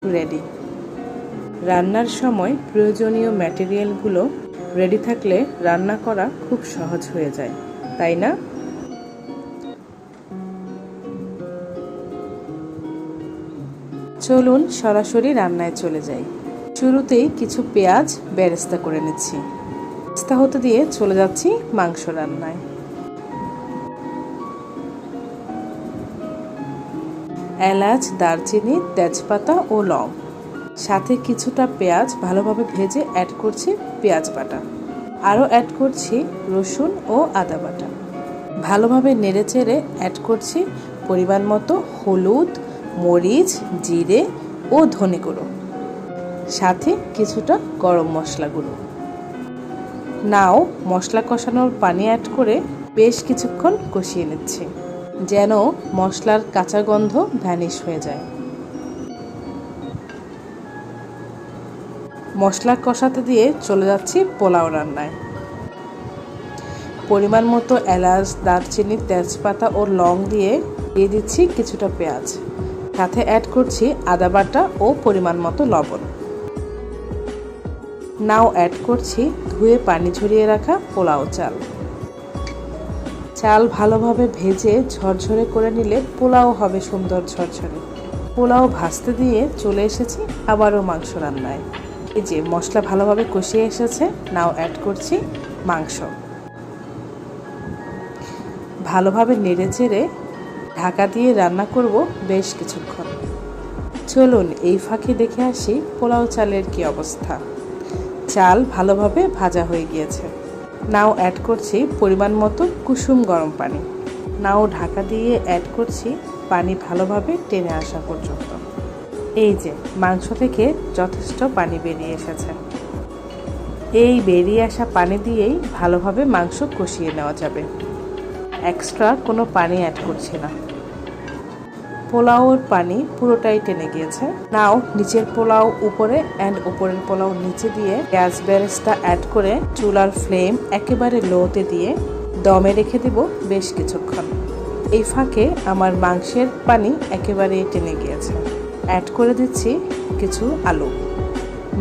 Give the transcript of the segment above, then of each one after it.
Ready. রান্নার সময় প্রয়োজনীয় ম্যাটেরিয়ালগুলো রেডি থাকলে রান্না করা খুব সহজ হয়ে যায়, তাই না? চলুন সরাসরি রান্নায় চলে যাই। শুরুতেই কিছু পেঁয়াজ বেরেস্তা করে নিচ্ছি। বেরেস্তা হতে দিয়ে চলে যাচ্ছি মাংস রান্নায়। এলাচ, দারচিনি, তেজপাতা ও লং, সাথে কিছুটা পেঁয়াজ ভালোভাবে ভেজে অ্যাড করছি পেঁয়াজ বাটা। আরও অ্যাড করছি রসুন ও আদা বাটা। ভালোভাবে নেড়েচেড়ে অ্যাড করছি পরিমাণ মতো হলুদ, মরিচ, জিরে ও ধনে গুঁড়ো, সাথে কিছুটা গরম মশলা গুঁড়ো। নাও মশলা কষানোর পানি অ্যাড করে বেশ কিছুক্ষণ কষিয়ে নিচ্ছি, যেন মশলার কাঁচা গন্ধ ভ্যানিশ হয়ে যায়। মশলা কষাতে দিয়ে চলে যাচ্ছি পোলাও রান্নায়। পরিমাণ মতো এলাচ, দারচিনি, তেজপাতা ও লং দিয়ে দিচ্ছি কিছুটা পেঁয়াজ, সাথে অ্যাড করছি আদা বাটা ও পরিমাণ মতো লবণ। নাও অ্যাড করছি ধুয়ে পানি ঝরিয়ে রাখা পোলাও চাল। চাল ভালোভাবে ভেজে ঝরঝরে করে নিলে পোলাও হবে সুন্দর ঝরঝরে। পোলাও ভাজতে দিয়ে চলে এসেছি আবারও মাংস রান্নায়। এই যে মশলা ভালোভাবে কষিয়ে এসেছে, নাও অ্যাড করছি মাংস। ভালোভাবে নেড়েচেড়ে ঢাকা দিয়ে রান্না করব বেশ কিছুক্ষণ। চলুন এই ফাঁকে দেখে আসি পোলাও চালের কি অবস্থা। চাল ভালোভাবে ভাজা হয়ে গিয়েছে। নাও অ্যাড করছি পরিমাণ মতো কুসুম গরম পানি। নাও ঢাকা দিয়ে অ্যাড করছি পানি ভালোভাবে টেনে আসা পর্যন্ত। এই যে মাংস থেকে যথেষ্ট পানি বেরিয়ে এসেছে। এই বেরিয়ে আসা পানি দিয়েই ভালোভাবে মাংস কষিয়ে নেওয়া যাবে। এক্সট্রা কোনো পানি অ্যাড করছি না। পোলাওর পানি পুরোটাই টেনে গিয়েছে। নাও নিচের পোলাও উপরে অ্যান্ড উপরের পোলাও নিচে দিয়ে পেঁয়াজ বেরেস্তা অ্যাড করে চুলার ফ্লেম একেবারে লোতে দিয়ে দমে রেখে দেব বেশ কিছুক্ষণ। এই ফাঁকে আমার মাংসের পানি একেবারেই টেনে গিয়েছে। অ্যাড করে দিচ্ছি কিছু আলু।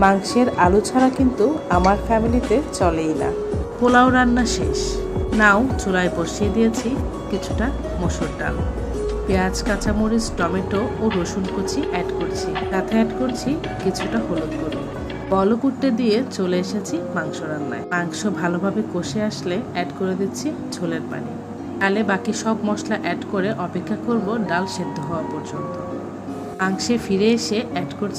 মাংসের আলু ছাড়া কিন্তু আমার ফ্যামিলিতে চলেই না। পোলাও রান্না শেষ। নাও চুলায় বসিয়ে দিয়েছি কিছুটা মসুর ডাল। পেঁয়াজ, কাঁচামরিচ, টমেটো ও রসুন কুচি অ্যাড করছি, সাথে অ্যাড করছি কিছুটা হলুদ গুঁড়ো। বলক উঠতে দিয়ে চলে এসেছি মাংস রান্নায়। মাংস ভালোভাবে কষে আসলে অ্যাড করে দিচ্ছি ঝোলের পানি। ডালে বাকি সব মশলা অ্যাড করে অপেক্ষা করব ডাল সেদ্ধ হওয়া পর্যন্ত। মাংসে ফিরে এসে অ্যাড করছি